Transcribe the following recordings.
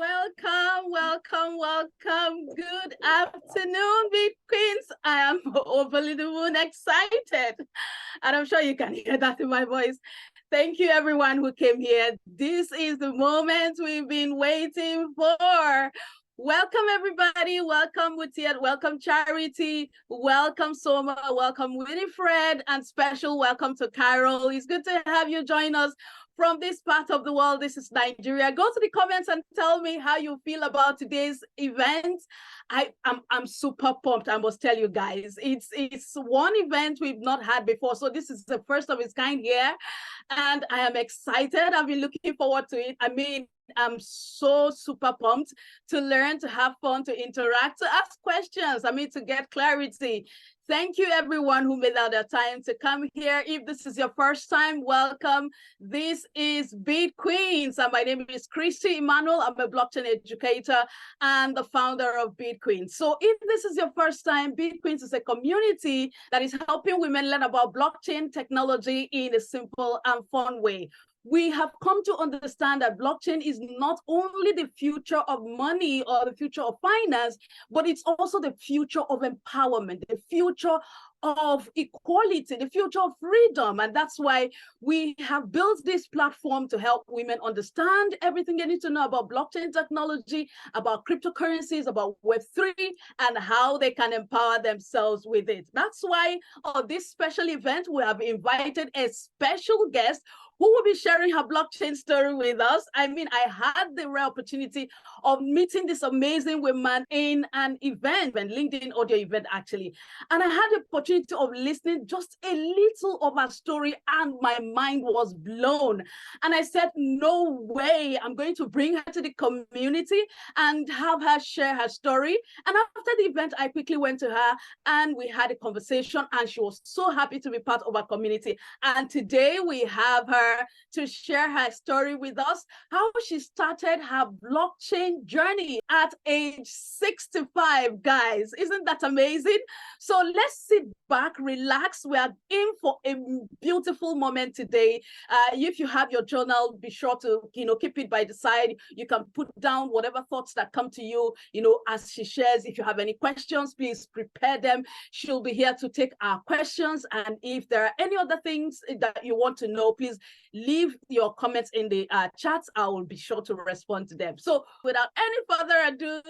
Welcome, welcome, welcome. Good afternoon, BitQueens. I am overly the moon excited, and I'm sure you can hear that in my voice. Thank you, everyone who came here. This is the moment we've been waiting for. Welcome, everybody. Welcome, Wutiat. Welcome, Charity. Welcome, Soma. Welcome, Winifred. And special welcome to Carol. It's good to have you join us from this part of the world. This is Nigeria. Go to the comments and tell me how you feel about today's event. I'm super pumped, I must tell you guys. It's one event we've not had before. So this is the first of its kind here. And I am excited. I've been looking forward to it. I mean, I'm so super pumped to learn, to have fun, to interact, to ask questions. I mean, to get clarity. Thank you, everyone who made out their time to come here. If this is your first time, welcome. This is BitQueens, and my name is Christy Emmanuel. I'm a blockchain educator and the founder of BitQueens. So if this is your first time, BitQueens is a community that is helping women learn about blockchain technology in a simple and fun way. We have come to understand that blockchain is not only the future of money or the future of finance, but it's also the future of empowerment, the future of equality, the future of freedom. And that's why we have built this platform to help women understand everything they need to know about blockchain technology, about cryptocurrencies, about Web3, and how they can empower themselves with it. That's why on this special event, we have invited a special guest who will be sharing her blockchain story with us. I mean, I had the rare opportunity of meeting this amazing woman in an event, an LinkedIn audio event, actually. And I had the opportunity of listening just a little of her story, and my mind was blown. And I said, no way, I'm going to bring her to the community and have her share her story. And after the event, I quickly went to her and we had a conversation, and she was so happy to be part of our community. And today we have her to share her story with us, how she started her blockchain journey at age 65, guys. Isn't that amazing? So let's sit back, relax. We are in for a beautiful moment today. If you have your journal, be sure to, keep it by the side. You can put down whatever thoughts that come to you, as she shares. If you have any questions, please prepare them. She'll be here to take our questions. And if there are any other things that you want to know, please leave your comments in the chats. I will be sure to respond to them. So without any further ado,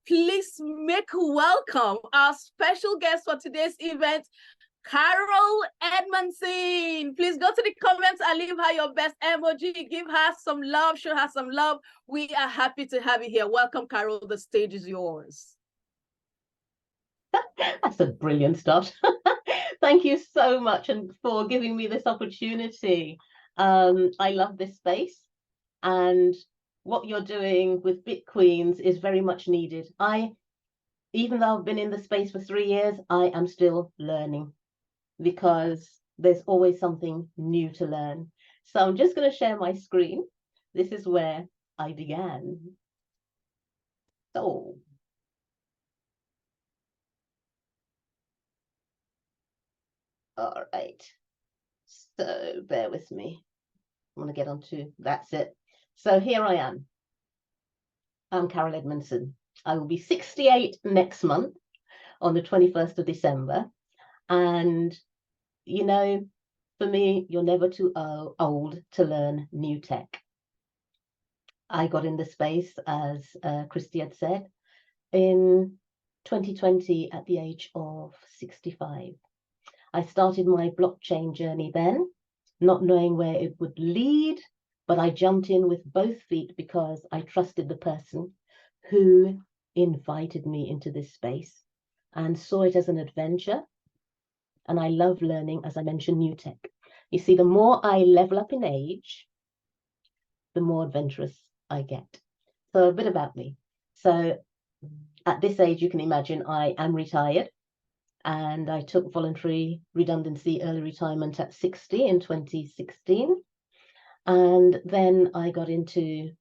please make welcome our special guest for today's event, Carol Edmondson. Please go to the comments and leave her your best emoji. Give her some love, show her some love. We are happy to have you here. Welcome, Carol. The stage is yours. That's a brilliant start. Thank you so much and for giving me this opportunity. I love this space, and what you're doing with BitQueens is very much needed. Even though I've been in the space for 3 years, I am still learning because there's always something new to learn. So I'm just going to share my screen. This is where I began. So all right, so bear with me. I want to get onto, that's it. So here I am. I'm Carol Edmondson. I will be 68 next month on the 21st of December. And, for me, you're never too old to learn new tech. I got in the space, as Christy had said, in 2020 at the age of 65. I started my blockchain journey then, not knowing where it would lead, but I jumped in with both feet because I trusted the person who invited me into this space and saw it as an adventure. And I love learning, as I mentioned, new tech. You see, the more I level up in age, the more adventurous I get. So a bit about me. So at this age, you can imagine I am retired. And I took voluntary redundancy, early retirement at 60 in 2016. And then I got into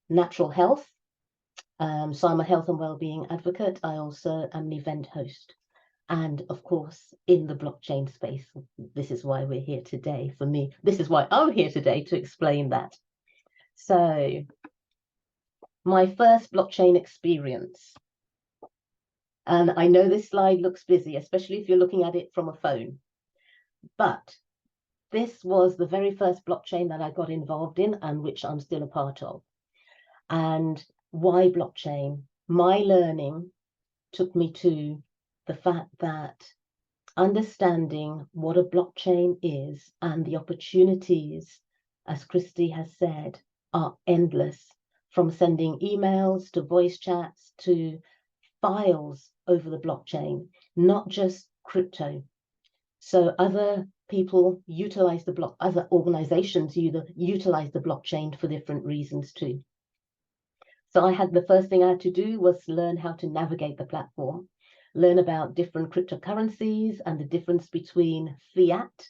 natural health. So I'm a health and wellbeing advocate. I also am an event host. And of course, in the blockchain space, this is why we're here today. For me, this is why I'm here today, to explain that. So my first blockchain experience. And I know this slide looks busy, especially if you're looking at it from a phone. But this was the very first blockchain that I got involved in and which I'm still a part of. And why blockchain? My learning took me to the fact that understanding what a blockchain is and the opportunities, as Christy has said, are endless, from sending emails to voice chats to files over the blockchain, not just crypto. So other people utilize the other organizations utilize the blockchain for different reasons too. So the first thing I had to do was learn how to navigate the platform, learn about different cryptocurrencies and the difference between fiat,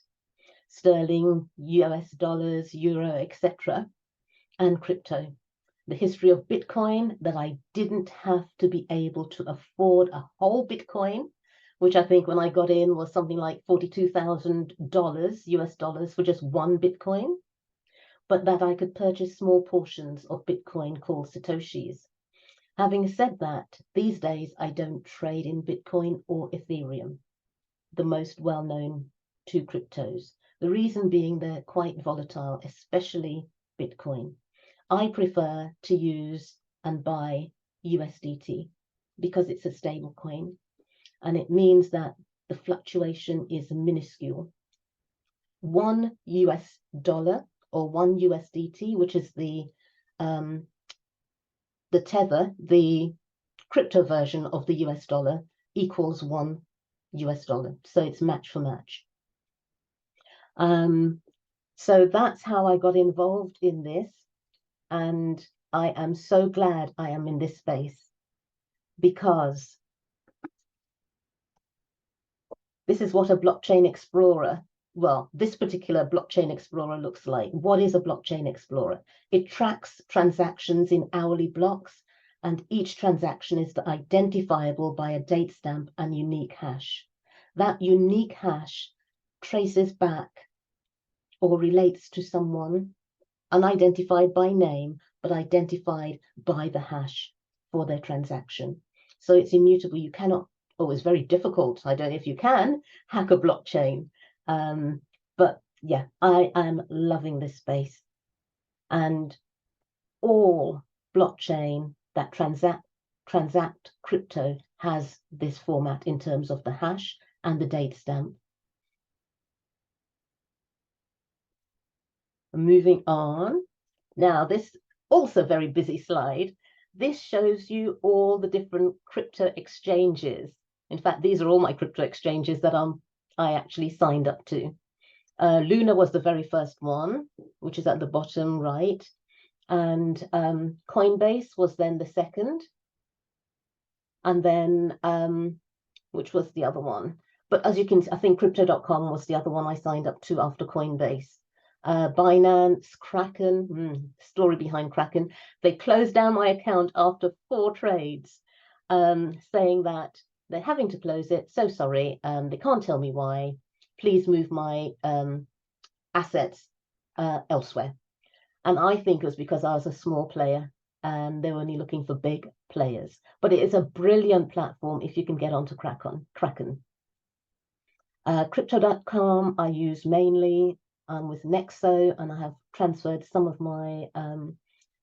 sterling, US dollars, euro, etc., and crypto. The history of Bitcoin, that I didn't have to be able to afford a whole Bitcoin, which I think when I got in was something like $42,000 US dollars for just one Bitcoin, but that I could purchase small portions of Bitcoin called Satoshis. Having said that, these days I don't trade in Bitcoin or Ethereum, the most well-known two cryptos. The reason being they're quite volatile, especially Bitcoin. I prefer to use and buy USDT because it's a stable coin, and it means that the fluctuation is minuscule. $1 US or one USDT, which is the tether, the crypto version of the US dollar, equals $1 US. So it's match for match. So that's how I got involved in this. And I am so glad I am in this space, because this is what a blockchain explorer, well, this particular blockchain explorer looks like. What is a blockchain explorer? It tracks transactions in hourly blocks, and each transaction is identifiable by a date stamp and unique hash. That unique hash traces back or relates to someone unidentified by name, but identified by the hash for their transaction. So it's immutable. You cannot, it's very difficult. I don't know if you can hack a blockchain. But yeah, I am loving this space. And all blockchain that transact crypto has this format in terms of the hash and the date stamp. Moving on. Now, this also very busy slide. This shows you all the different crypto exchanges. In fact, these are all my crypto exchanges that I actually signed up to. Luna was the very first one, which is at the bottom right. And Coinbase was then the second. And then, which was the other one? But as you can see, I think crypto.com was the other one I signed up to after Coinbase. Binance, Kraken, story behind Kraken. They closed down my account after 4 trades, saying that they're having to close it. So sorry, they can't tell me why. Please move my assets elsewhere. And I think it was because I was a small player and they were only looking for big players. But it is a brilliant platform if you can get onto Kraken. Crypto.com I use mainly. With Nexo, and I have transferred some of my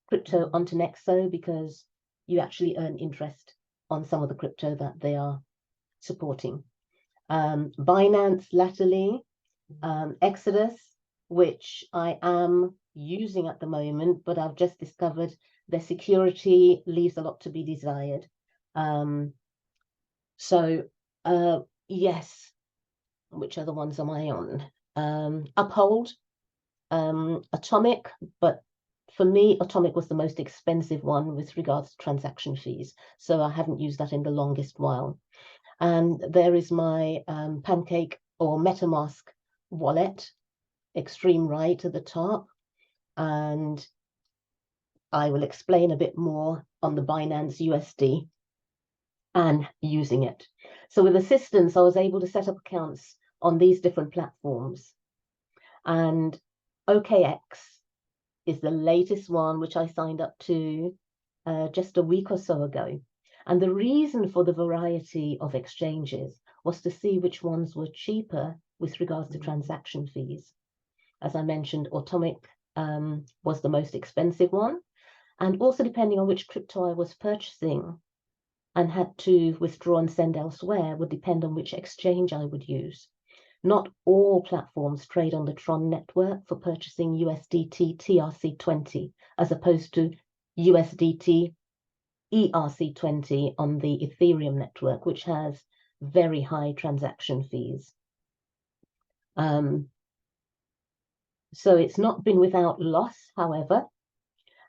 crypto onto Nexo because you actually earn interest on some of the crypto that they are supporting. Binance latterly, Exodus, which I am using at the moment, but I've just discovered their security leaves a lot to be desired. Yes, which other ones am I on? Uphold, Atomic, but for me, Atomic was the most expensive one with regards to transaction fees. So I haven't used that in the longest while. And there is my Pancake or MetaMask wallet, extreme right at the top. And I will explain a bit more on the Binance USD and using it. So with assistance, I was able to set up accounts on these different platforms. And OKX is the latest one, which I signed up to just a week or so ago. And the reason for the variety of exchanges was to see which ones were cheaper with regards to transaction fees. As I mentioned, Atomic was the most expensive one. And also depending on which crypto I was purchasing and had to withdraw and send elsewhere would depend on which exchange I would use. Not all platforms trade on the Tron network for purchasing USDT TRC20, as opposed to USDT ERC20 on the Ethereum network, which has very high transaction fees. So it's not been without loss, however,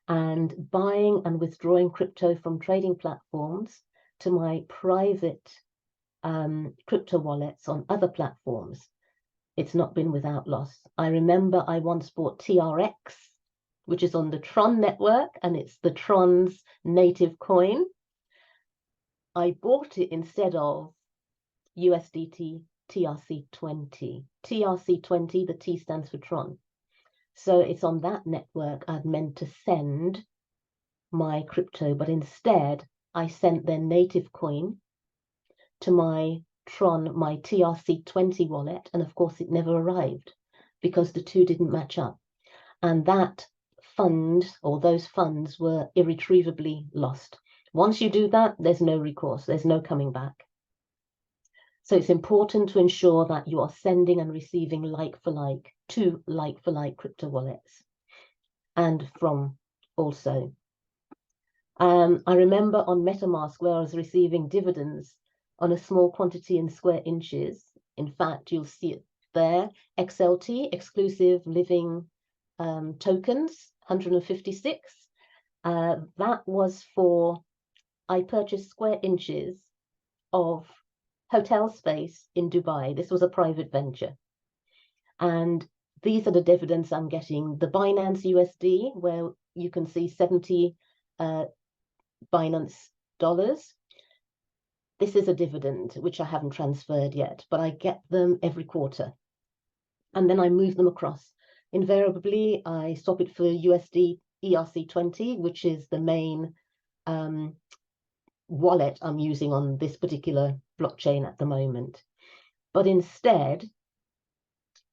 and buying and withdrawing crypto from trading platforms to my private crypto wallets on other platforms, it's not been without loss. I remember I once bought TRX, which is on the Tron network, and it's the Tron's native coin. I bought it instead of USDT TRC20. TRC20, the T stands for Tron. So it's on that network I'd meant to send my crypto, but instead I sent their native coin to my Tron, my TRC20 wallet, and of course it never arrived because the two didn't match up. And that fund, or those funds, were irretrievably lost. Once you do that, there's no recourse, there's no coming back. So it's important to ensure that you are sending and receiving like for like to like for like crypto wallets, and from also. I remember on MetaMask where I was receiving dividends on a small quantity in square inches. In fact, you'll see it there, XLT, exclusive living tokens, 156. That was for, I purchased square inches of hotel space in Dubai. This was a private venture. And these are the dividends I'm getting. The Binance USD, where you can see 70 Binance dollars. This is a dividend, which I haven't transferred yet, but I get them every quarter. And then I move them across. Invariably, I swap it for USD ERC20, which is the main wallet I'm using on this particular blockchain at the moment. But instead,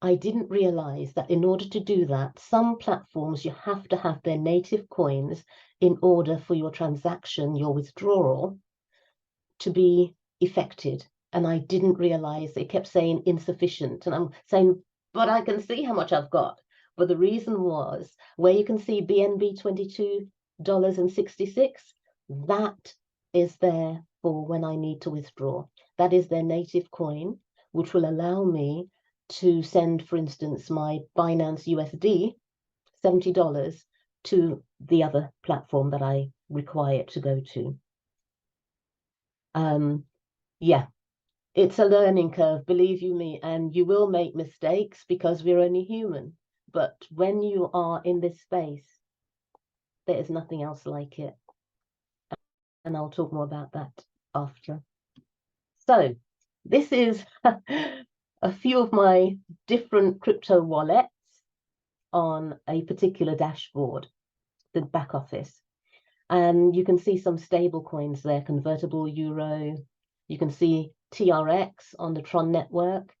I didn't realize that in order to do that, some platforms you have to have their native coins in order for your transaction, your withdrawal, to be effected. And I didn't realize, they kept saying insufficient. And I'm saying, but I can see how much I've got. But the reason was, where you can see BNB $22.66, that is there for when I need to withdraw. That is their native coin, which will allow me to send, for instance, my Binance USD, $70, to the other platform that I require it to go to. Yeah, it's a learning curve, believe you me, and you will make mistakes because we're only human. But when you are in this space, there is nothing else like it. And I'll talk more about that after. So this is a few of my different crypto wallets on a particular dashboard, the back office. And you can see some stable coins there, convertible euro. You can see TRX on the Tron network.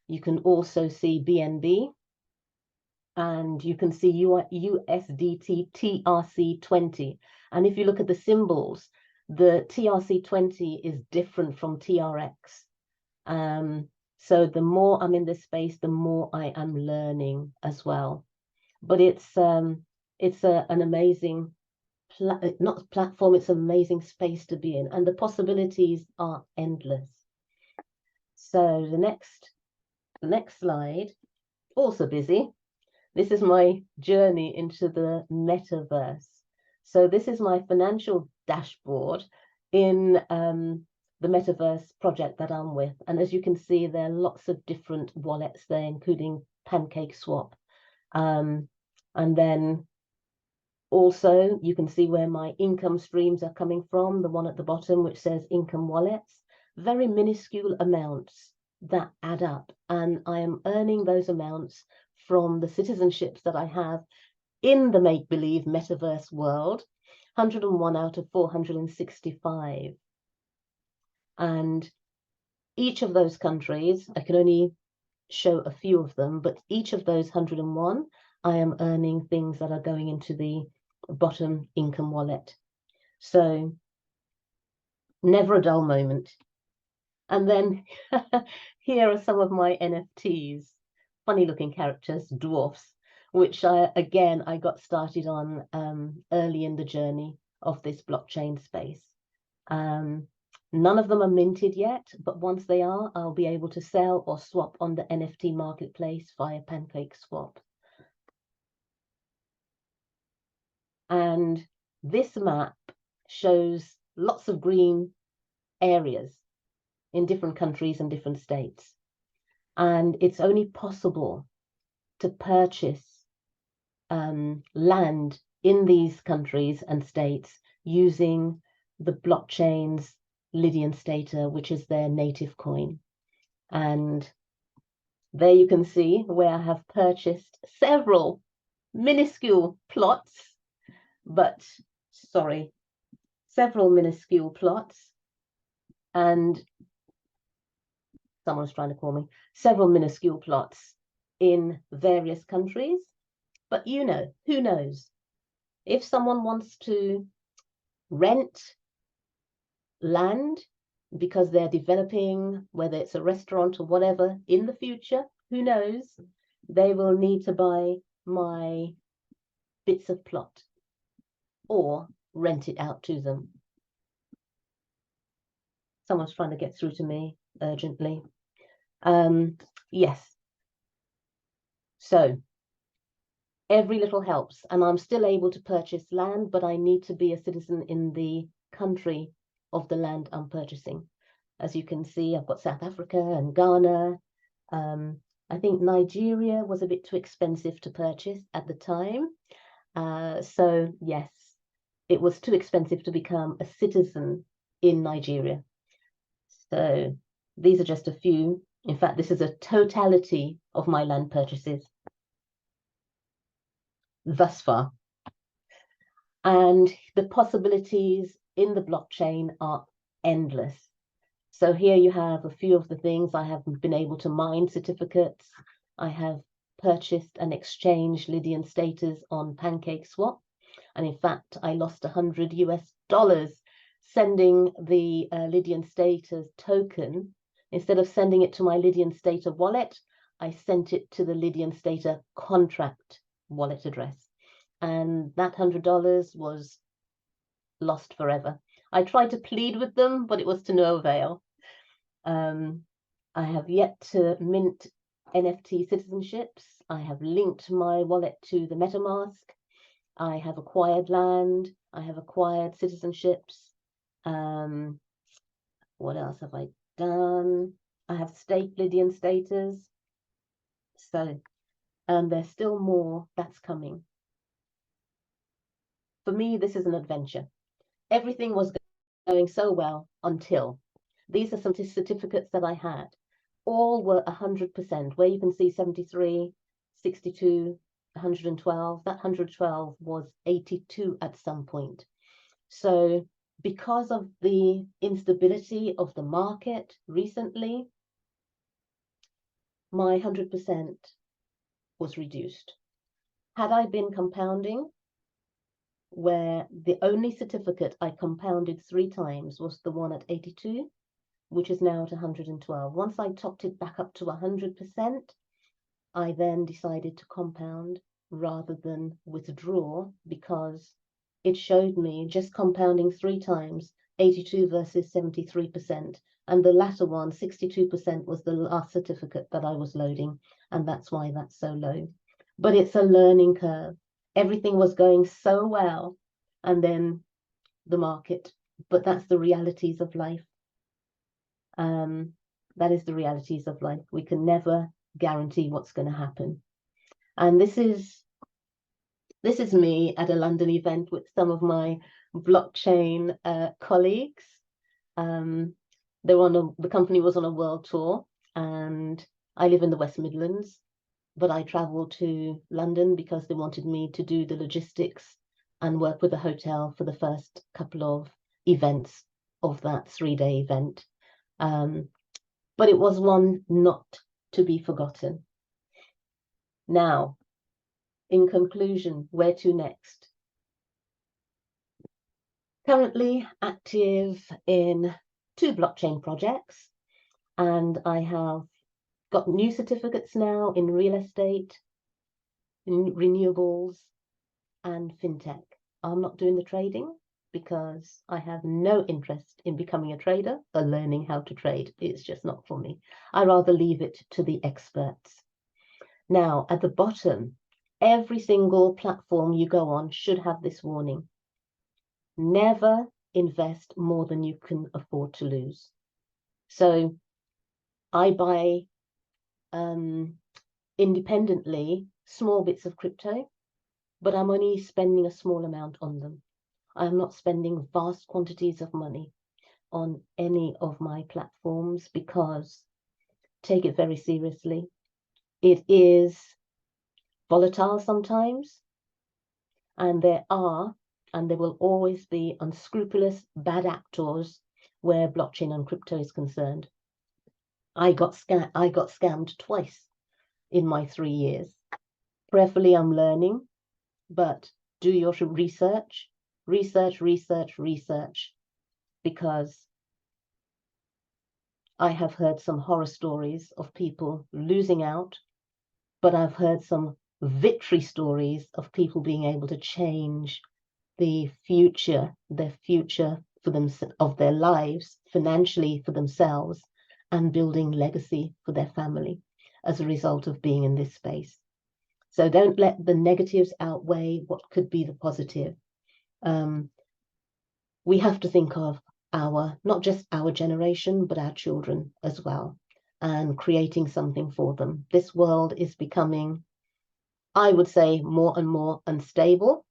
You can also see BNB. And you can see USDT TRC20. And if you look at the symbols, the TRC20 is different from TRX. So the more I'm in this space, the more I am learning as well. But it's an amazing not platform, it's an amazing space to be in, and the possibilities are endless. So the next slide, also busy. This is my journey into the metaverse. So this is my financial dashboard in the metaverse project that I'm with. And as you can see, there are lots of different wallets there, including PancakeSwap. And then also, you can see where my income streams are coming from, the one at the bottom, which says income wallets, very minuscule amounts that add up. And I am earning those amounts from the citizenships that I have in the make-believe metaverse world. 101 out of 465. And each of those countries, I can only show a few of them, but each of those 101, I am earning things that are going into the bottom income wallet. So never a dull moment. And then here are some of my NFTs, funny looking characters, dwarfs, which I got started on early in the journey of this blockchain space. None of them are minted yet, but once they are, I'll be able to sell or swap on the NFT marketplace via Pancake Swap. And this map shows lots of green areas in different countries and different states. And it's only possible to purchase land in these countries and states using the blockchain's Lydian Stater, which is their native coin. And there you can see where I have purchased several minuscule plots, several minuscule plots, and someone's trying to call me, several minuscule plots in various countries. But you know, who knows? If someone wants to rent land because they're developing, whether it's a restaurant or whatever in the future, who knows, they will need to buy my bits of plot or rent it out to them. Someone's trying to get through to me urgently. Yes. So every little helps, and I'm still able to purchase land, but I need to be a citizen in the country of the land I'm purchasing. As you can see, I've got South Africa and Ghana. I think Nigeria was a bit too expensive to purchase at the time. So yes, it was too expensive to become a citizen in Nigeria. So these are just a few. In fact, this is a totality of my land purchases thus far. And the possibilities in the blockchain are endless. So here you have a few of the things. I have been able to mine certificates. I have purchased and exchanged Lydian Staters on Pancake Swap. And in fact, I lost $100 US sending the Lydian Staters token. Instead of sending it to my Lydian Stater wallet, I sent it to the Lydian Stater contract wallet address. And that $100 was lost forever. I tried to plead with them, but it was to no avail. I have yet to mint NFT citizenships. I have linked my wallet to the MetaMask. I have acquired land. I have acquired citizenships. What else have I done? I have staked Lydian Staters. So there's still more that's coming. For me, this is an adventure. Everything was going so well until these are some certificates that I had. All were 100%, where you can see 73, 62, 112. That 112 was 82 at some point. So because of the instability of the market recently, my 100% was reduced. Had I been compounding, where the only certificate I compounded 3 times was the one at 82, which is now at 112. Once I topped it back up to 100%, I then decided to compound rather than withdraw, because it showed me just compounding 3 times, 82 versus 73%. And the latter one, 62%, was the last certificate that I was loading. And that's why that's so low. But it's a learning curve. Everything was going so well. And then the market. But that's the realities of life. That is the realities of life. We can never guarantee what's going to happen. And this is me at a London event with some of my blockchain colleagues. The company was on a world tour, and I live in the West Midlands, but I traveled to London because they wanted me to do the logistics and work with the hotel for the first couple of events of that 3-day event. But it was one not to be forgotten. Now, in conclusion, where to next? Currently active in 2 blockchain projects, and I have got new certificates now in real estate, in renewables, and fintech. I'm not doing the trading because I have no interest in becoming a trader or learning how to trade. It's just not for me. I rather leave it to the experts. Now, at the bottom, every single platform you go on should have this warning. Never invest more than you can afford to lose. So I buy independently small bits of crypto, but I'm only spending a small amount on them. I'm not spending vast quantities of money on any of my platforms because, take it very seriously, it is volatile sometimes, and there will always be unscrupulous bad actors where blockchain and crypto is concerned. I got scammed twice in my 3 years. Prayerfully, I'm learning, but do your research, because I have heard some horror stories of people losing out, but I've heard some victory stories of people being able to change their future for them, of their lives, financially for themselves, and building legacy for their family as a result of being in this space. So don't let the negatives outweigh what could be the positive. We have to think of not just our generation, but our children as well, and creating something for them. This world is becoming, I would say, more and more unstable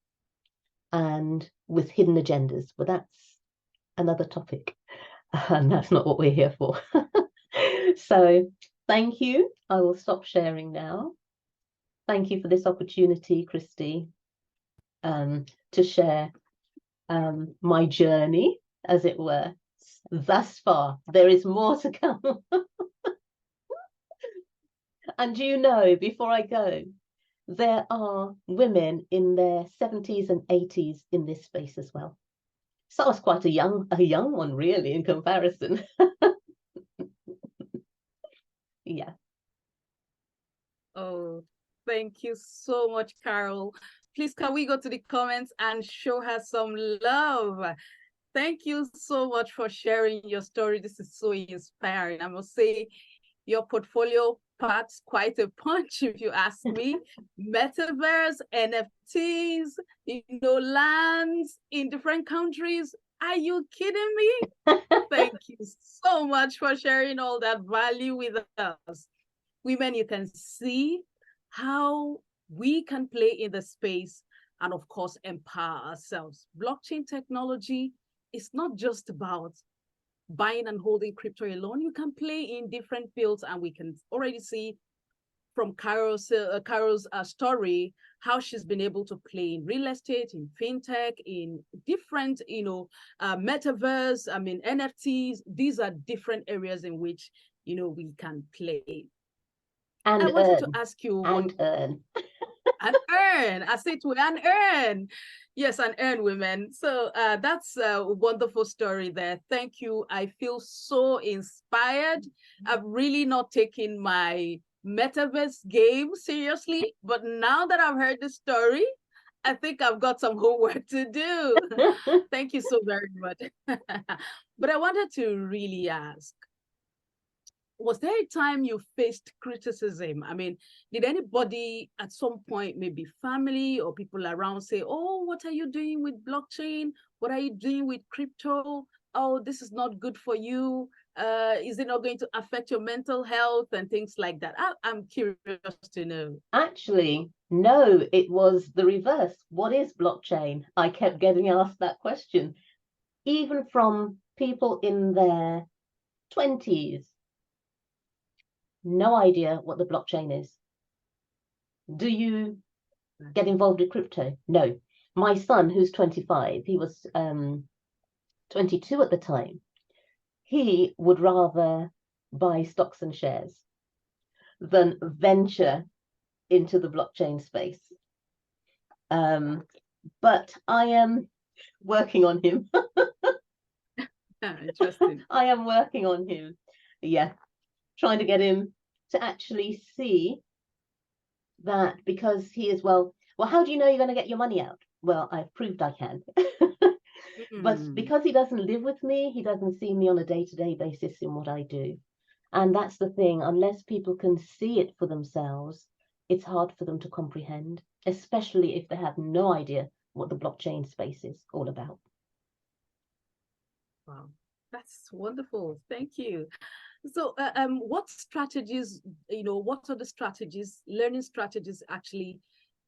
and with hidden agendas, but that's another topic, and that's not what we're here for. So thank you. I will stop sharing now. Thank you for this opportunity, Christy, to share my journey, as it were, thus far. There is more to come. And before I go, there are women in their 70s and 80s in this space as well. So I was quite a young one, really, in comparison. Yeah. Oh, thank you so much, Carol. Please, can we go to the comments and show her some love? Thank you so much for sharing your story. This is so inspiring. I must say, your portfolio packs quite a punch, if you ask me. Metaverse, NFTs, lands in different countries. Are you kidding me? Thank you so much for sharing all that value with us. Women, you can see how we can play in the space and, of course, empower ourselves. Blockchain technology is not just about buying and holding crypto alone. You can play in different fields, and we can already see from Carol's story how she's been able to play in real estate, in fintech, in different, metaverse, NFTs. These are different areas in which, we can play. And I wanted to ask you earn. And earn. I say to and earn. Yes, and earn, women. So that's a wonderful story there. Thank you. I feel so inspired. I've really not taken my metaverse game seriously, but now that I've heard the story, I think I've got some homework to do. Thank you so very much. But I wanted to really ask, was there a time you faced criticism? I mean, did anybody at some point, maybe family or people around, say, oh, what are you doing with blockchain? What are you doing with crypto? Oh, this is not good for you. Is it not going to affect your mental health and things like that? I'm curious to know. Actually, no, it was the reverse. What is blockchain? I kept getting asked that question, even from people in their 20s. No idea what the blockchain is. Do you get involved with crypto? No. my son, who's 25, he was 22 at the time, he would rather buy stocks and shares than venture into the blockchain space. But I am working on him. Interesting. I am working on him. Yeah, trying to get him to actually see that, because he is, well, how do you know you're going to get your money out? Well, I've proved I can. But because he doesn't live with me, he doesn't see me on a day-to-day basis in what I do. And that's the thing, unless people can see it for themselves, it's hard for them to comprehend, especially if they have no idea what the blockchain space is all about. Wow, that's wonderful. Thank you. So, what strategies, what are the strategies, learning strategies actually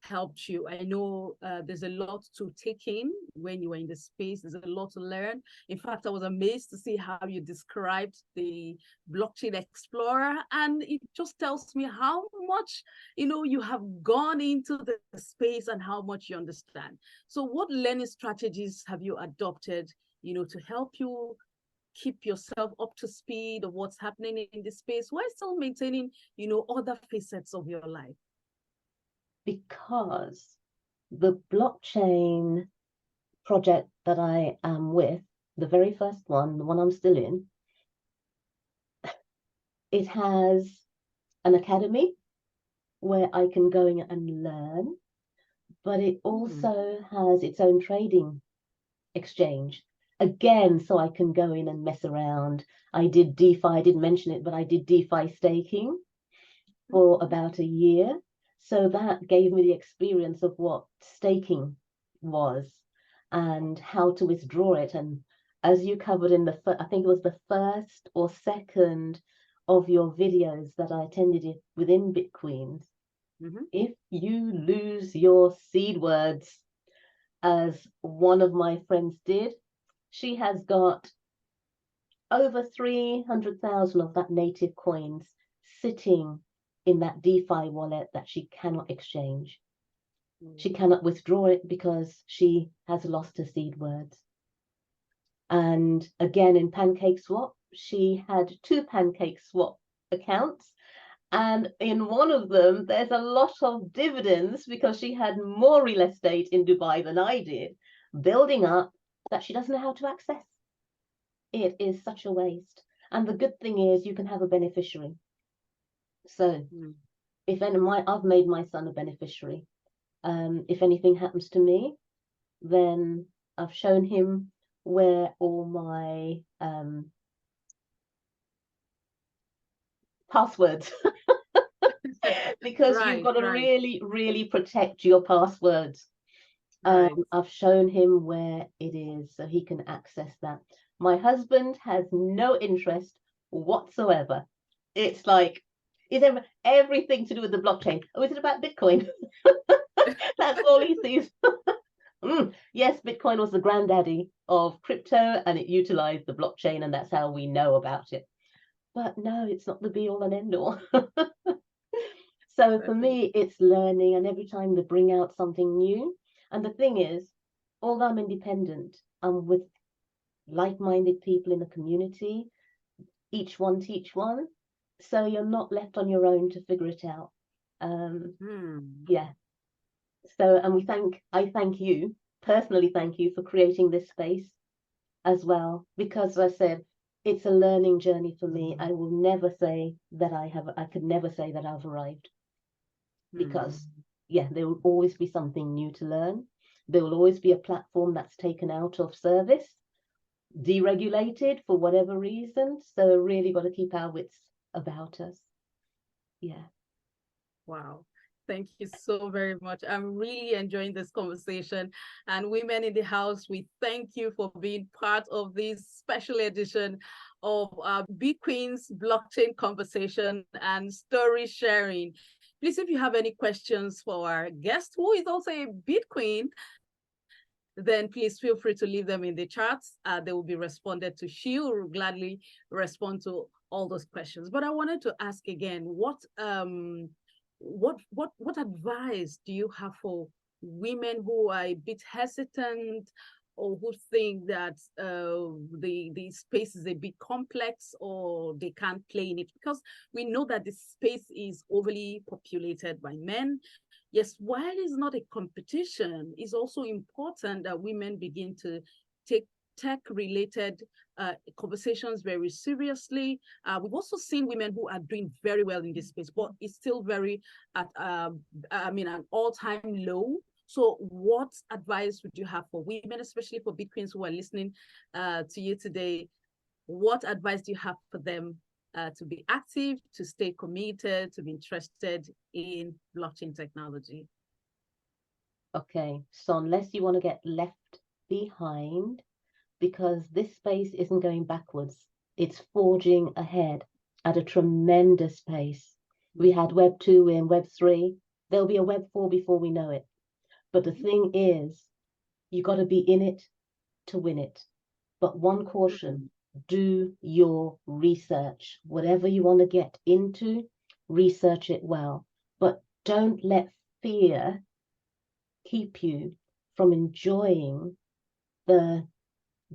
helped you? I know there's a lot to take in when you were in the space. There's a lot to learn. In fact, I was amazed to see how you described the blockchain explorer, and it just tells me how much, you have gone into the space and how much you understand. So what learning strategies have you adopted, to help you keep yourself up to speed of what's happening in this space while still maintaining, other facets of your life? Because the blockchain project that I am with, the very first one, the one I'm still in, it has an academy where I can go in and learn, but it also has its own trading exchange. Again, so I can go in and mess around. I did DeFi, I didn't mention it, but I did DeFi staking for about a year. So that gave me the experience of what staking was and how to withdraw it. And as you covered in I think it was the first or second of your videos that I attended it within BitQueens, if you lose your seed words, as one of my friends did, she has got over 300,000 of that native coins sitting in that DeFi wallet that she cannot exchange. She cannot withdraw it because she has lost her seed words. And again, in PancakeSwap, she had 2 PancakeSwap accounts. And in one of them, there's a lot of dividends because she had more real estate in Dubai than I did, building up, that she doesn't know how to access. It is such a waste. And the good thing is you can have a beneficiary. So if I've made my son a beneficiary. If anything happens to me, then I've shown him where all my passwords, because you've got to really, really protect your passwords. I've shown him where it is so he can access that. My husband has no interest whatsoever. It's like, is everything to do with the blockchain? Oh, is it about Bitcoin? That's all he sees. Yes, Bitcoin was the granddaddy of crypto and it utilized the blockchain, and that's how we know about it. But no, it's not the be all and end all. So for me, it's learning, and every time they bring out something new. And the thing is, although I'm independent, I'm with like-minded people in the community, each one teach one. So you're not left on your own to figure it out. Yeah. So, and I thank you, personally thank you for creating this space as well, because as I said, it's a learning journey for me. I will never say that I could never say that I've arrived, because yeah, there will always be something new to learn. There will always be a platform that's taken out of service, deregulated for whatever reason. So really got to keep our wits about us. Yeah. Wow. Thank you so very much. I'm really enjoying this conversation. And women in the house, we thank you for being part of this special edition of our BitQueens blockchain conversation and story sharing. Please, if you have any questions for our guest, who is also a BitQueen, then please feel free to leave them in the chats. They will be responded to. She will gladly respond to all those questions. But I wanted to ask again, what advice do you have for women who are a bit hesitant or who think that the space is a bit complex or they can't play in it, because we know that the space is overly populated by men. Yes, while it's not a competition, it's also important that women begin to take tech-related conversations very seriously. We've also seen women who are doing very well in this space, but it's still very at an all-time low. So what advice would you have for women, especially for BitQueens who are listening to you today? What advice do you have for them to be active, to stay committed, to be interested in blockchain technology? Okay, so unless you want to get left behind, because this space isn't going backwards, it's forging ahead at a tremendous pace. We had Web 2, we're in Web 3. There'll be a Web 4 before we know it. But the thing is, you got to be in it to win it. But one caution, do your research. Whatever you want to get into, research it well. But don't let fear keep you from enjoying the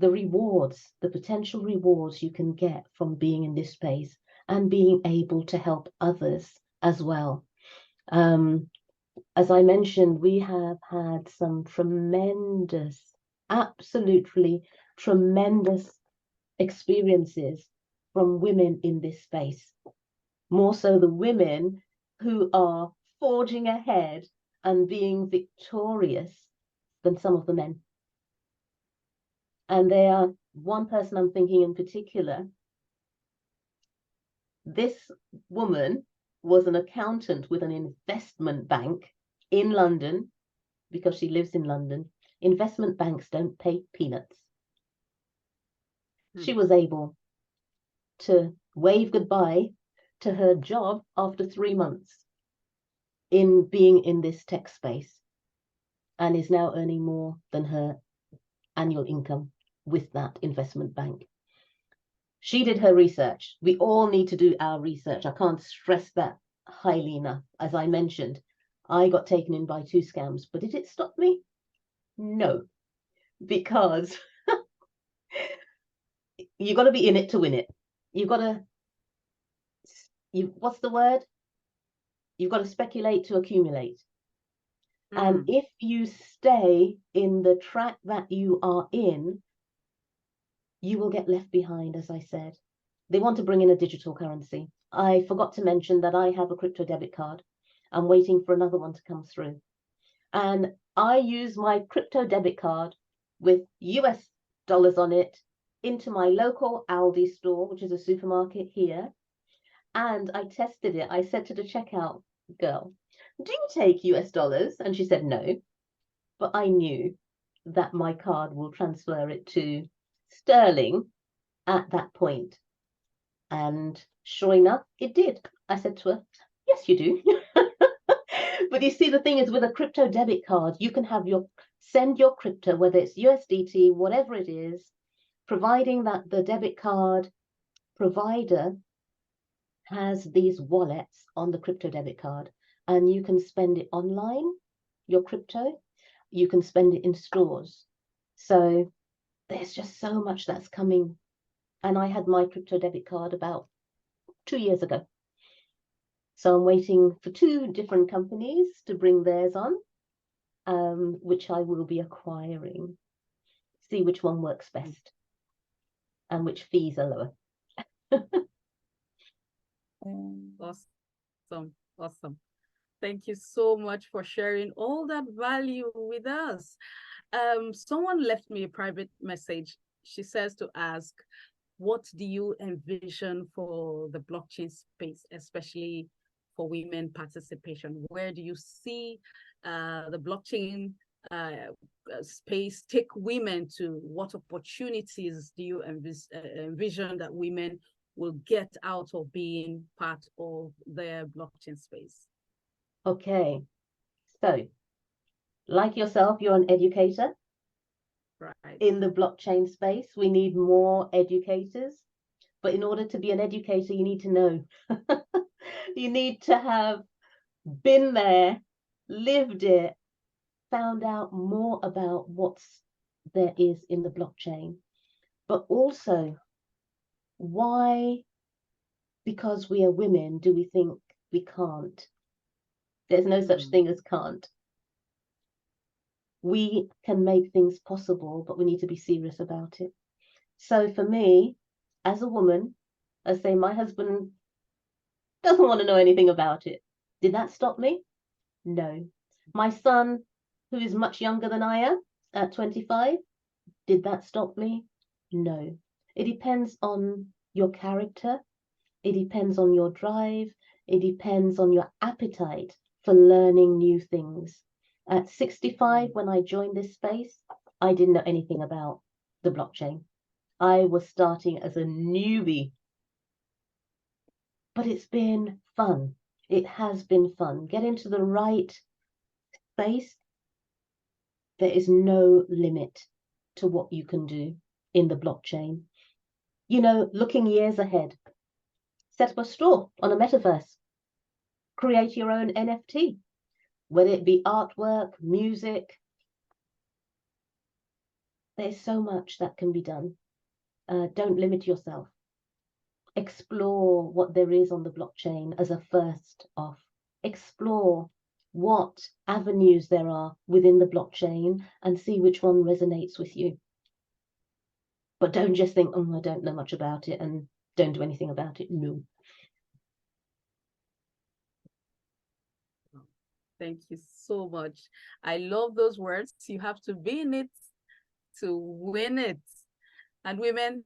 rewards, the potential rewards you can get from being in this space and being able to help others as well. As I mentioned, we have had some tremendous, absolutely tremendous experiences from women in this space. More so the women who are forging ahead and being victorious than some of the men. And they are one person I'm thinking in particular. This woman was an accountant with an investment bank in London, because she lives in London. Investment banks don't pay peanuts. She was able to wave goodbye to her job after 3 months in being in this tech space, and is now earning more than her annual income with that investment bank. She did her research. We all need to do our research. I can't stress that highly enough. As I mentioned, I got taken in by 2 scams, but did it stop me? No, because you got to be in it to win it. You've got to, what's the word? You've got to speculate to accumulate. And if you stay in the track that you are in, you will get left behind, as I said. They want to bring in a digital currency. I forgot to mention that I have a crypto debit card. I'm waiting for another one to come through. And I use my crypto debit card with US dollars on it into my local Aldi store, which is a supermarket here. And I tested it. I said to the checkout girl, do you take US dollars? And she said no. But I knew that my card will transfer it to sterling at that point. And sure enough, it did. I said to her, yes, you do. But you see, the thing is, with a crypto debit card, you can have send your crypto, whether it's USDT, whatever it is, providing that the debit card provider has these wallets on the crypto debit card, and you can spend it online, your crypto, you can spend it in stores. So there's just so much that's coming. And I had my crypto debit card about 2 years ago. So I'm waiting for 2 different companies to bring theirs on, which I will be acquiring. See which one works best and which fees are lower. Awesome. Thank you so much for sharing all that value with us. Someone left me a private message. She says to ask, what do you envision for the blockchain space, especially for women participation? Where do you see the blockchain space take women to? What opportunities do you envision that women will get out of being part of their blockchain space? Okay, so like yourself, you're an educator. Right. In the blockchain space, we need more educators. But in order to be an educator, you need to know. You need to have been there, lived it, found out more about there is in the blockchain, but also why, because we are women, do we think we can't? There's no such thing as can't. We can make things possible, but we need to be serious about it. So for me, as a woman, I say my husband doesn't want to know anything about it. Did that stop me? No. My son, who is much younger than I am, at 25, did that stop me? No. It depends on your character. It depends on your drive. It depends on your appetite for learning new things. At 65, when I joined this space, I didn't know anything about the blockchain. I was starting as a newbie. But it's been fun. It has been fun. Get into the right space. There is no limit to what you can do in the blockchain. You know, looking years ahead, set up a store on a metaverse, create your own NFT, whether it be artwork, music. There's so much that can be done. Don't limit yourself. Explore what there is on the blockchain as a first off. Explore what avenues there are within the blockchain and see which one resonates with you. But don't just think, oh, I don't know much about it and don't do anything about it. No. Thank you so much. I love those words. You have to be in it to win it. And women,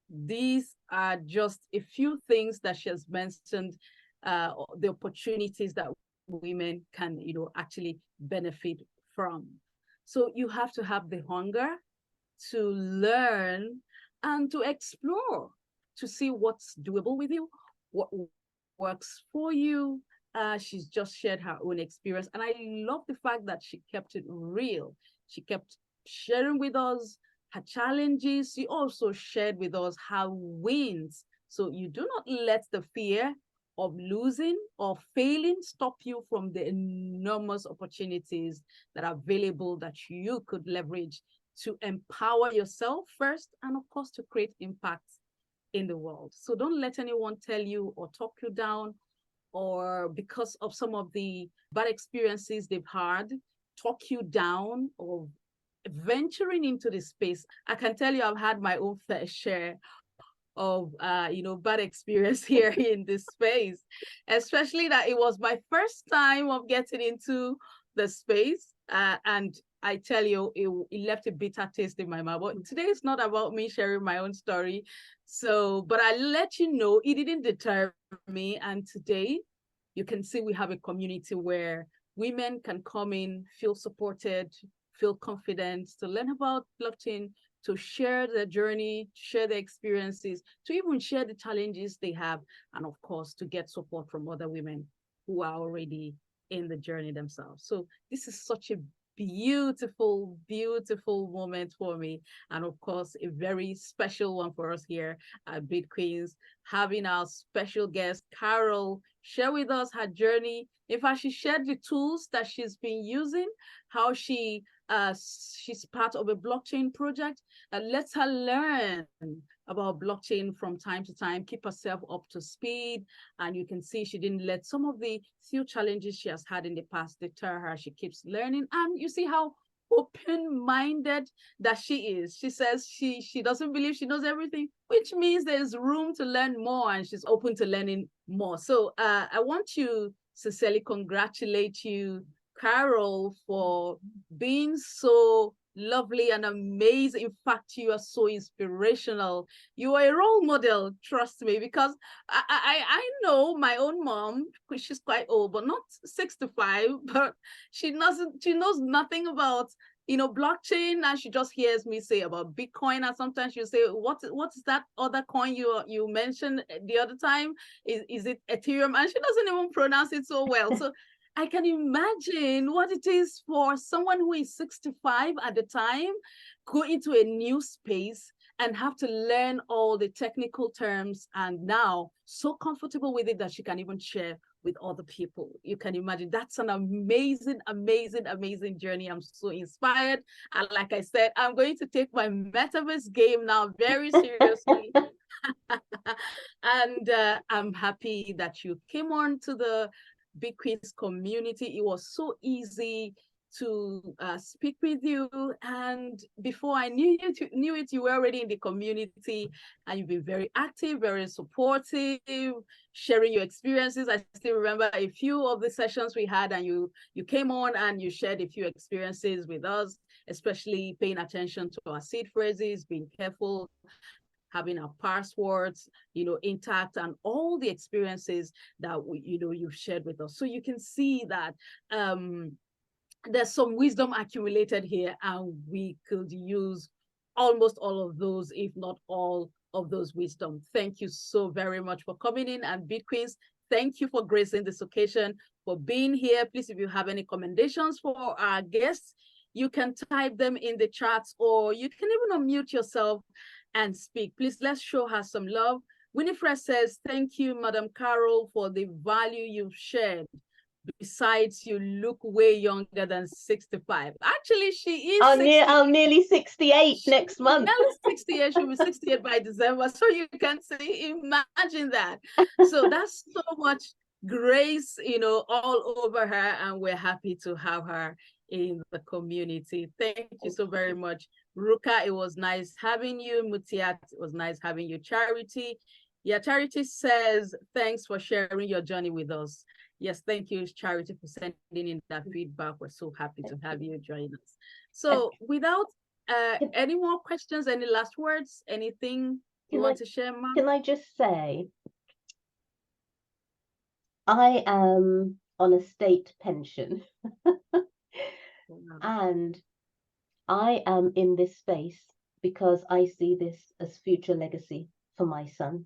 these are just a few things that she has mentioned, the opportunities that women can, actually benefit from. So you have to have the hunger to learn and to explore, to see what's doable with you, what works for you. She's just shared her own experience. And I love the fact that she kept it real. She kept sharing with us her challenges. She also shared with us her wins. So you do not let the fear of losing or failing stop you from the enormous opportunities that are available that you could leverage to empower yourself first, and of course, to create impact in the world. So don't let anyone tell you or talk you down, or because of some of the bad experiences they've had, talk you down or venturing into this space. I can tell you I've had my own fair share of bad experience here in this space, especially that it was my first time of getting into the space, and I tell you, it left a bitter taste in my mouth. But today is not about me sharing my own story. So, but I let you know, it didn't deter me. And today you can see we have a community where women can come in, feel supported, feel confident to learn about blockchain, to share their journey, share their experiences, to even share the challenges they have, and of course, to get support from other women who are already in the journey themselves. So this is such a beautiful, beautiful moment for me. And of course, a very special one for us here at BitQueens, having our special guest, Carol, share with us her journey. In fact, she shared the tools that she's been using, how she's part of a blockchain project. Let her learn about blockchain from time to time, keep herself up to speed. And you can see she didn't let some of the few challenges she has had in the past deter her. She keeps learning. And you see how open-minded that she is. She says she doesn't believe she knows everything, which means there's room to learn more, and she's open to learning more. So I want to sincerely congratulate you, Carol, for being so lovely and amazing. In fact, you are so inspirational. You are a role model, trust me, because I know my own mom, she's quite old, but not 65, but she knows nothing about blockchain, and she just hears me say about Bitcoin, and sometimes she'll say, what's that other coin you mentioned the other time? Is it Ethereum? And she doesn't even pronounce it so well. So I can imagine what it is for someone who is 65 at the time, go into a new space and have to learn all the technical terms, and now so comfortable with it that she can even share with other people. You can imagine that's an amazing, amazing, amazing journey. I'm so inspired. And like I said, I'm going to take my metaverse game now very seriously. And I'm happy that you came on to the BitQueens community. It was so easy to speak with you, and before I knew it, you were already in the community, and you've been very active, very supportive, sharing your experiences. I still remember a few of the sessions we had, and you came on and you shared a few experiences with us, especially paying attention to our seed phrases, being careful, having our passwords, intact, and all the experiences that you've shared with us. So you can see that there's some wisdom accumulated here, and we could use almost all of those, if not all of those wisdom. Thank you so very much for coming in, and BitQueens, thank you for gracing this occasion, for being here. Please, if you have any commendations for our guests, you can type them in the chats, or you can even unmute yourself and speak. Please, let's show her some love. Winifred says, thank you, Madam Carol, for the value you've shared. Besides, you look way younger than 65. Actually, she is I'm nearly 68 next month. Nearly 68. She'll be 68 by December. So you can see, imagine that. So that's so much grace, all over her. And we're happy to have her in the community. Thank you so very much. Ruka, it was nice having you. Mutiat, it was nice having you. Charity. Yeah, Charity says, thanks for sharing your journey with us. Yes, thank you, Charity, for sending in that feedback. We're so happy to have you join us. So without any more questions, any last words, anything you want to share, Mom? Can I just say, I am on a state pension. And I am in this space because I see this as future legacy for my son.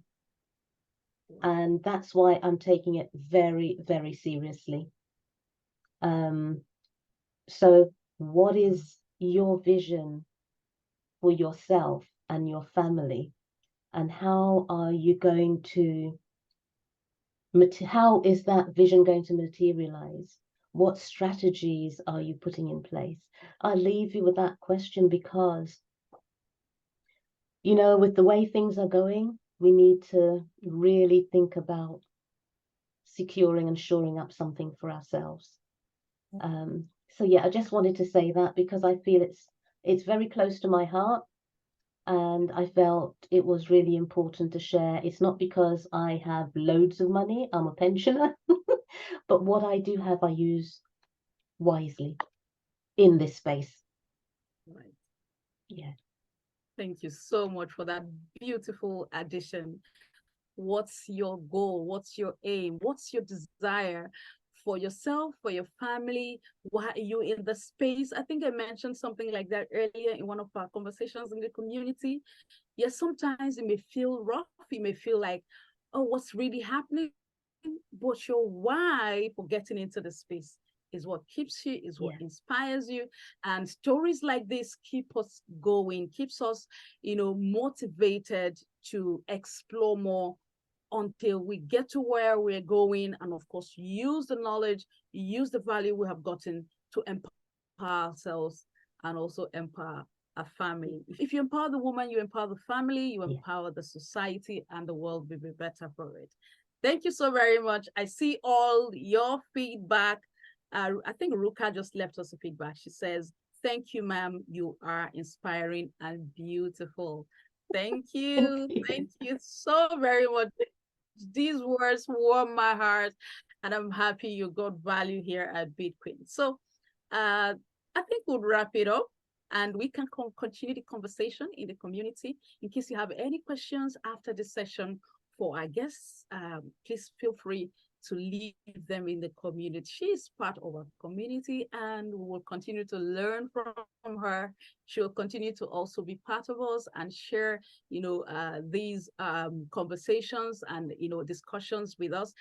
And that's why I'm taking it very, very seriously. So what is your vision for yourself and your family? And how are you going to, how is that vision going to materialize? What strategies are you putting in place? I leave you with that question because, with the way things are going, we need to really think about securing and shoring up something for ourselves. So yeah, I just wanted to say that because I feel it's very close to my heart, and I felt it was really important to share. It's not because I have loads of money, I'm a pensioner, but what I do have, I use wisely in this space. Right. Yeah. Thank you so much for that beautiful addition. What's your goal? What's your aim? What's your desire for yourself, for your family? Why are you in the space? I think I mentioned something like that earlier in one of our conversations in the community. Yes, sometimes it may feel rough. You may feel like, oh, what's really happening? But your why for getting into the space is what keeps you, is what inspires you. And stories like this keep us going, keeps us, motivated to explore more until we get to where we're going. And of course, use the knowledge, use the value we have gotten to empower ourselves and also empower a family. If you empower the woman, you empower the family, you empower the society, and the world will be better for it. Thank you so very much. I see all your feedback. I think Ruka just left us a feedback. She says, thank you, ma'am. You are inspiring and beautiful. Thank you. Thank you so very much. These words warm my heart, and I'm happy you got value here at BitQueen. So I think we'll wrap it up, and we can continue the conversation in the community. In case you have any questions after this session for our guests, please feel free to leave them in the community. She is part of our community, and we will continue to learn from her. She will continue to also be part of us and share, these conversations and, discussions with us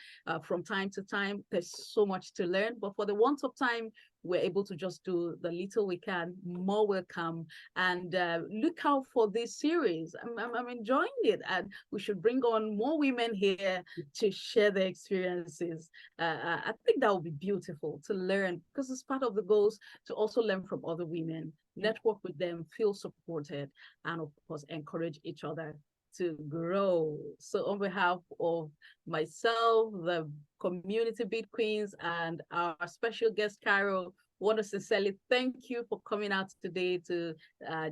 from time to time. There's so much to learn, but for the want of time, we're able to just do the little we can. More will come. And look out for this series. I'm enjoying it. And we should bring on more women here to share their experiences. I think that would be beautiful to learn, because it's part of the goals to also learn from other women, network with them, feel supported, and of course, encourage each other to grow. So on behalf of myself, the community BitQueens, and our special guest, Carol, want to sincerely thank you for coming out today to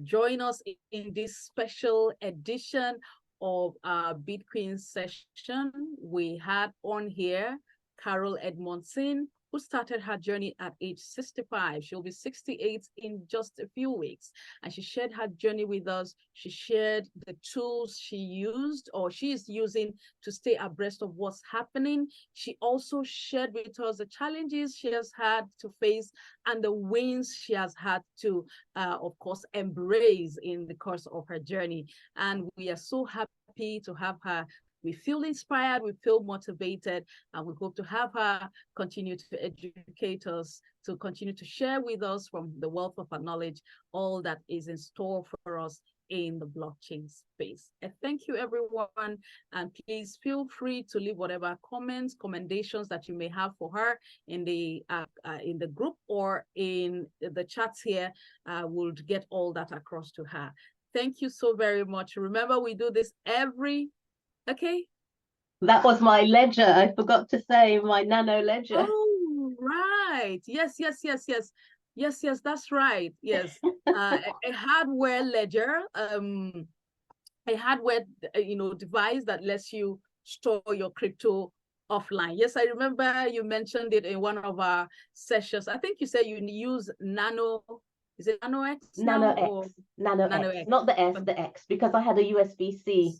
join us in this special edition of our BitQueen session. We had on here Carol Edmondson, who started her journey at age 65. She'll be 68 in just a few weeks. And she shared her journey with us. She shared the tools she used or she is using to stay abreast of what's happening. She also shared with us the challenges she has had to face and the wins she has had to, of course, embrace in the course of her journey. And we are so happy to have her. We feel inspired, we feel motivated, and we hope to have her continue to educate us, to continue to share with us from the wealth of her knowledge, all that is in store for us in the blockchain space. And thank you, everyone. And please feel free to leave whatever comments, commendations that you may have for her in the group or in the chats here. We'll get all that across to her. Thank you so very much. Remember, we do this every. Okay. That was my ledger. I forgot to say my nano ledger. Oh, right. Yes, that's right. Yes. A hardware ledger, a hardware, device that lets you store your crypto offline. Yes, I remember you mentioned it in one of our sessions. I think you said you use Nano. Is it Nano X now? Nano X, not the S, the X, because I had a USB-C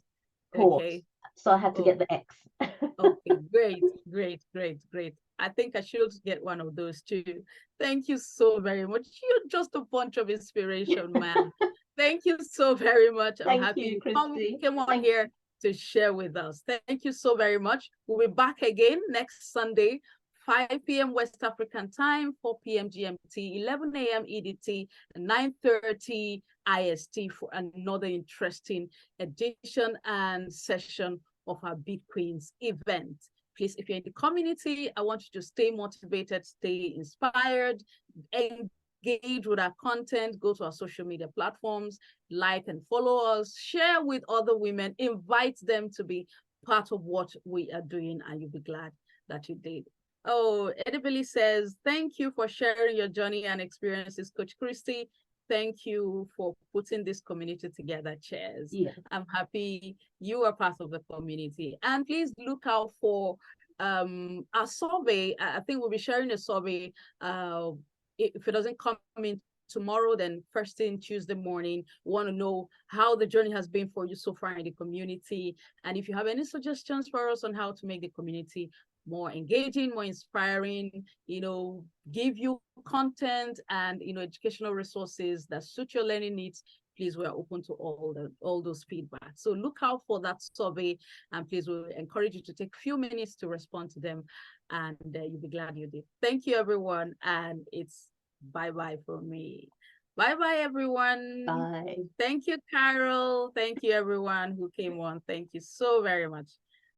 port. Okay. So I had to get the X. Okay, great. I think I should get one of those too. Thank you so very much. You're just a bunch of inspiration, man. Thank you so very much. I'm happy you, you came on here to share with us. Thank you so very much. We'll be back again next Sunday, 5 p.m. West African time, 4 p.m. GMT, 11 a.m. EDT, 9:30 IST for another interesting edition and session of our BitQueens event. Please, if you're in the community, I want you to stay motivated, stay inspired, engage with our content, go to our social media platforms, like and follow us, share with other women, invite them to be part of what we are doing, and you'll be glad that you did. Oh, Edibili says, thank you for sharing your journey and experiences, Coach Christy. Thank you for putting this community together. Cheers. Yeah. I'm happy you are part of the community. And please look out for our survey. I think we'll be sharing a survey. If it doesn't come in tomorrow, then first thing Tuesday morning. We want to know how the journey has been for you so far in the community. And if you have any suggestions for us on how to make the community more engaging, more inspiring, give you content and, educational resources that suit your learning needs, please, we're open to all those feedback. So look out for that survey, and please, we'll encourage you to take a few minutes to respond to them, and you'll be glad you did. Thank you, everyone, and it's bye-bye from me. Bye-bye, everyone. Bye. Thank you, Carol. Thank you, everyone who came on. Thank you so very much.